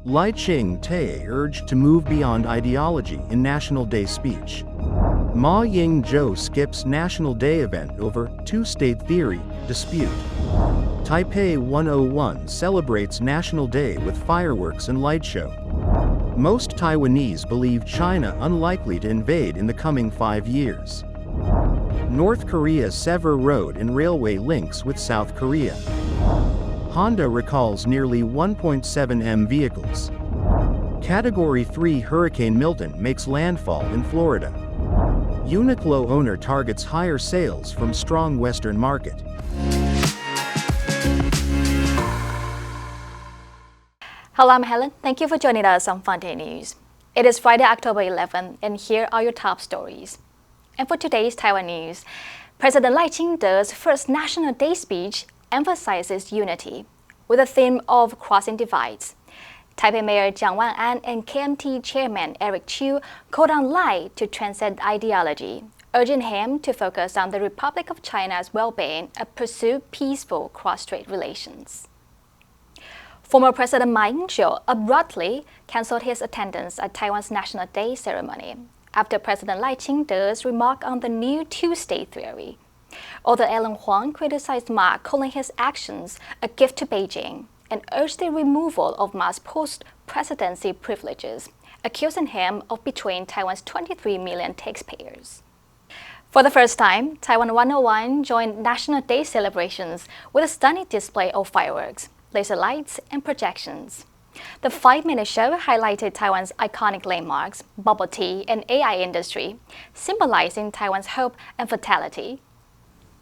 Lai Ching-te urged to move beyond ideology in National Day speech. Ma Ying-jeou skips National Day event over two-state theory dispute. Taipei 101 celebrates National Day with fireworks and light show. Most Taiwanese believe China unlikely to invade in the coming 5 years. North Korea's Sever road and railway links with South Korea. Honda recalls nearly 1.7 million vehicles. Category 3 Hurricane Milton makes landfall in Florida. Uniqlo owner targets higher sales from strong Western market. Hello, I'm Helen. Thank you for joining us on Funday News. It is Friday, October 11th, and here are your top stories. And for today's Taiwan news, President Lai Ching-te's first National Day speech emphasizes unity, with a theme of crossing divides. Taipei Mayor Jiang Wan-an and KMT Chairman Eric Chu called on Lai to transcend ideology, urging him to focus on the Republic of China's well-being and pursue peaceful cross-strait relations. Former President Ma Ying-jeou abruptly canceled his attendance at Taiwan's National Day ceremony after President Lai Ching-te's remark on the new two-state theory. Author Ellen Huang criticized Ma, calling his actions a gift to Beijing, and urged the removal of Ma's post-presidency privileges, accusing him of betraying Taiwan's 23 million taxpayers. For the first time, Taiwan 101 joined National Day celebrations with a stunning display of fireworks, laser lights, and projections. The 5-minute show highlighted Taiwan's iconic landmarks, bubble tea, and AI industry, symbolizing Taiwan's hope and vitality.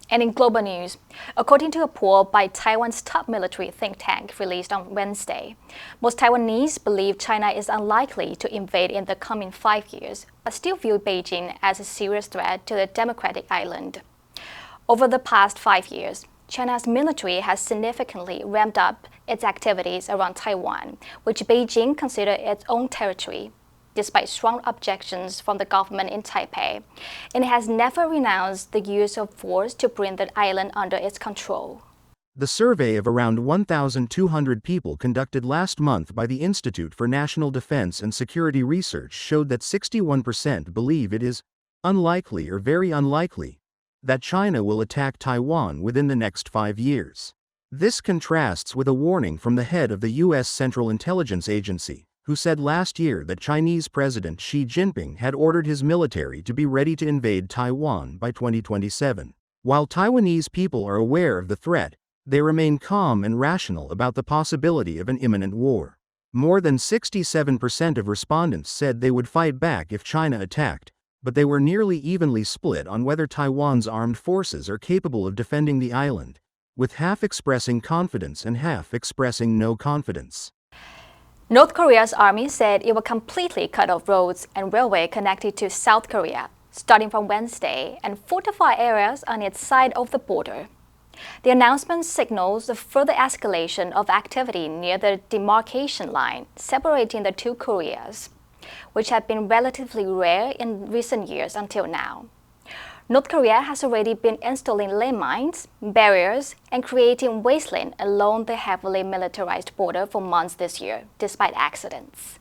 And in global news, according to a poll by Taiwan's top military think tank released on Wednesday, most Taiwanese believe China is unlikely to invade in the coming 5 years, but still view Beijing as a serious threat to the democratic island. Over the past 5 years, China's military has significantly ramped up its activities around Taiwan, which Beijing considers its own territory, despite strong objections from the government in Taipei, and it has never renounced the use of force to bring the island under its control. The survey of around 1,200 people conducted last month by the Institute for National Defense and Security Research showed that 61% believe it is unlikely or very unlikely that China will attack Taiwan within the next 5 years. This contrasts with a warning from the head of the U.S. Central Intelligence Agency, who said last year that Chinese President Xi Jinping had ordered his military to be ready to invade Taiwan by 2027. While Taiwanese people are aware of the threat, they remain calm and rational about the possibility of an imminent war. More than 67% of respondents said they would fight back if China attacked, but they were nearly evenly split on whether Taiwan's armed forces are capable of defending the island, with half expressing confidence and half expressing no confidence. North Korea's army said it will completely cut off roads and railway connected to South Korea, starting from Wednesday, and fortify areas on its side of the border. The announcement signals the further escalation of activity near the demarcation line separating the two Koreas, which had been relatively rare in recent years until now. North Korea has already been installing landmines, barriers, and creating wasteland along the heavily militarized border for months this year, despite accidents.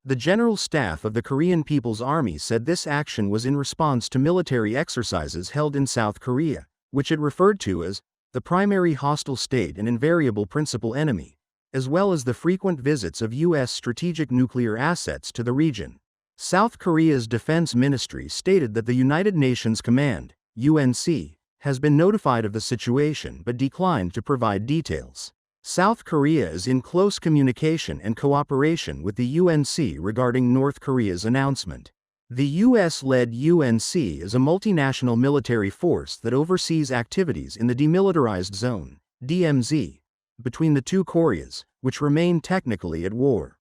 The General Staff of the Korean People's Army said this action was in response to military exercises held in South Korea, which it referred to as the primary hostile state and invariable principal enemy, as well as the frequent visits of U.S. strategic nuclear assets to the region. South Korea's defense ministry stated that the United Nations Command, UNC, has been notified of the situation but declined to provide details. South Korea is in close communication and cooperation with the UNC regarding North Korea's announcement. The U.S.-led UNC is a multinational military force that oversees activities in the Demilitarized Zone, DMZ, between the two Koreas, which remain technically at war.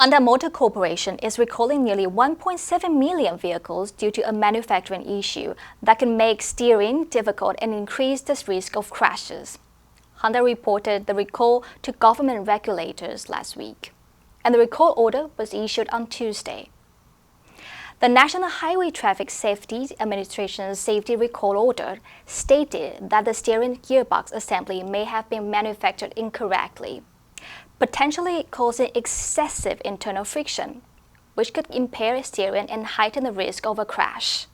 Honda Motor Corporation is recalling nearly 1.7 million vehicles due to a manufacturing issue that can make steering difficult and increase the risk of crashes. Honda reported the recall to government regulators last week, and the recall order was issued on Tuesday. The National Highway Traffic Safety Administration's safety recall order stated that the steering gearbox assembly may have been manufactured incorrectly, potentially causing excessive internal friction, which could impair steering and heighten the risk of a crash.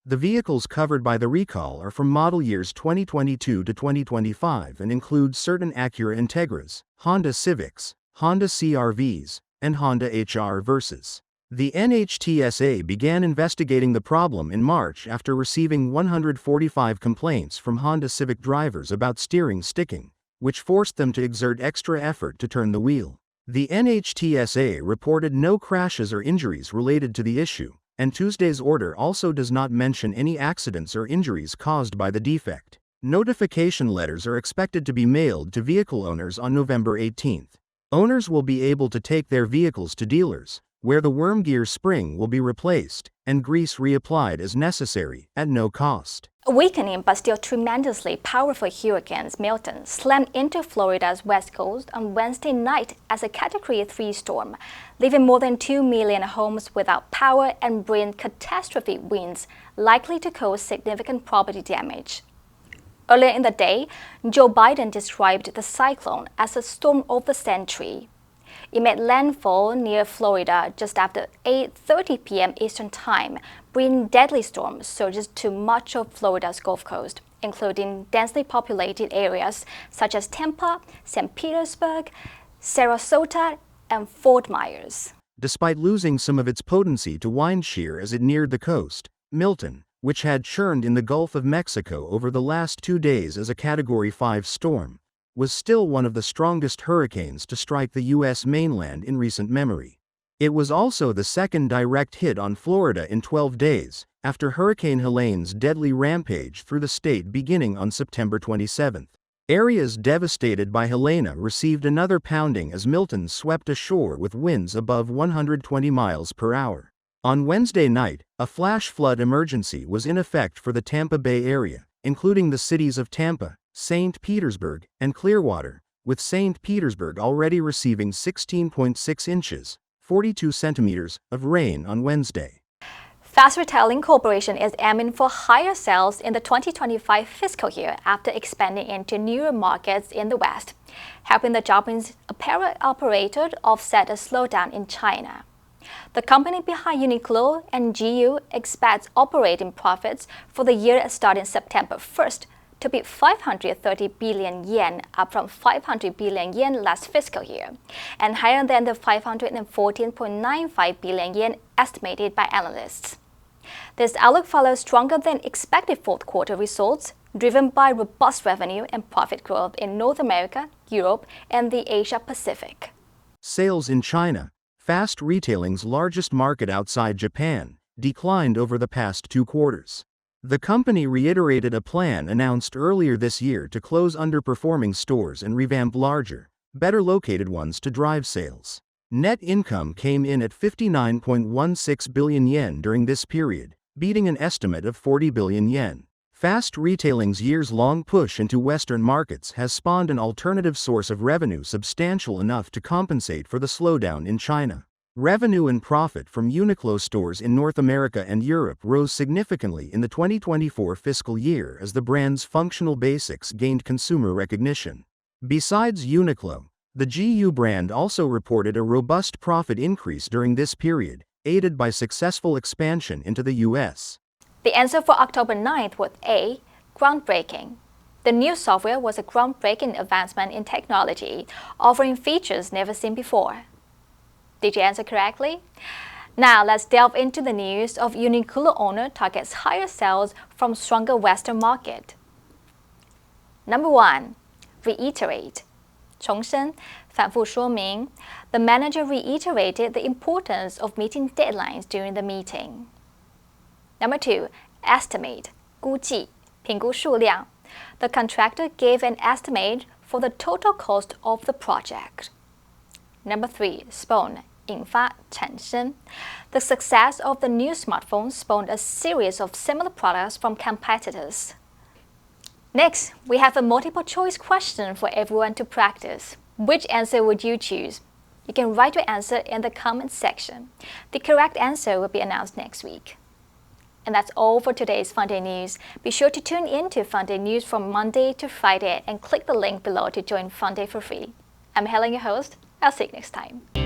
The vehicles covered by the recall are from model years 2022 to 2025 and include certain Acura Integras, Honda Civics, Honda CR-Vs, and Honda HR Versas. The NHTSA began investigating the problem in March after receiving 145 complaints from Honda Civic drivers about steering sticking, which forced them to exert extra effort to turn the wheel. The NHTSA reported no crashes or injuries related to the issue, and Tuesday's order also does not mention any accidents or injuries caused by the defect. Notification letters are expected to be mailed to vehicle owners on November 18th. Owners will be able to take their vehicles to dealers, where the worm gear spring will be replaced and grease reapplied as necessary at no cost. A weakening but still tremendously powerful hurricane Milton slammed into Florida's west coast on Wednesday night as a Category 3 storm, leaving more than 2 million homes without power and bringing catastrophic winds likely to cause significant property damage. Earlier in the day, Joe Biden described the cyclone as a storm of the century. It made landfall near Florida just after 8:30 p.m. Eastern Time, bringing deadly storm surges to much of Florida's Gulf Coast, including densely populated areas such as Tampa, St. Petersburg, Sarasota, and Fort Myers. Despite losing some of its potency to wind shear as it neared the coast, Milton, which had churned in the Gulf of Mexico over the last 2 days as a Category 5 storm, was still one of the strongest hurricanes to strike the U.S. mainland in recent memory. It was also the second direct hit on Florida in 12 days, after Hurricane Helene's deadly rampage through the state beginning on September 27. Areas devastated by Helene received another pounding as Milton swept ashore with winds above 120 miles per hour. On Wednesday night, a flash flood emergency was in effect for the Tampa Bay area, including the cities of Tampa, St. Petersburg, and Clearwater, with St. Petersburg already receiving 16.6 inches, 42 centimeters, of rain on Wednesday. Fast Retailing Corporation is aiming for higher sales in the 2025 fiscal year after expanding into newer markets in the West, helping the Japanese apparel operator offset a slowdown in China. The company behind Uniqlo and Ying-jeou expects operating profits for the year starting September 1st to be 530 billion yen, up from 500 billion yen last fiscal year, and higher than the 514.95 billion yen estimated by analysts. This outlook follows stronger than expected fourth quarter results, driven by robust revenue and profit growth in North America, Europe, and the Asia Pacific. Sales in China, Fast Retailing's largest market outside Japan, declined over the past 2 quarters. The company reiterated a plan announced earlier this year to close underperforming stores and revamp larger, better located ones to drive sales. Net income came in at 59.16 billion yen during this period, beating an estimate of 40 billion yen. Fast Retailing's years-long push into Western markets has spawned an alternative source of revenue substantial enough to compensate for the slowdown in China. Revenue and profit from Uniqlo stores in North America and Europe rose significantly in the 2024 fiscal year as the brand's functional basics gained consumer recognition. Besides Uniqlo, the Ying-jeou brand also reported a robust profit increase during this period, aided by successful expansion into the U.S. The answer for October 9th was A. Groundbreaking. The new software was a groundbreaking advancement in technology, offering features never seen before. Did you answer correctly? Now let's delve into the news of Uniqlo owner targets higher sales from stronger Western market. Number 1. Reiterate. 重申, 反复说明. The manager reiterated the importance of meeting deadlines during the meeting. Number 2. Estimate. 估计, 评估数量. The contractor gave an estimate for the total cost of the project. Number 3. Spawn. 引发产生. The success of the new smartphone spawned a series of similar products from competitors. Next, we have a multiple choice question for everyone to practice. Which answer would you choose? You can write your answer in the comment section. The correct answer will be announced next week. And that's all for today's Funday News. Be sure to tune in to Funday News from Monday to Friday and click the link below to join Funday for free. I'm Helen, your host. I'll see you next time.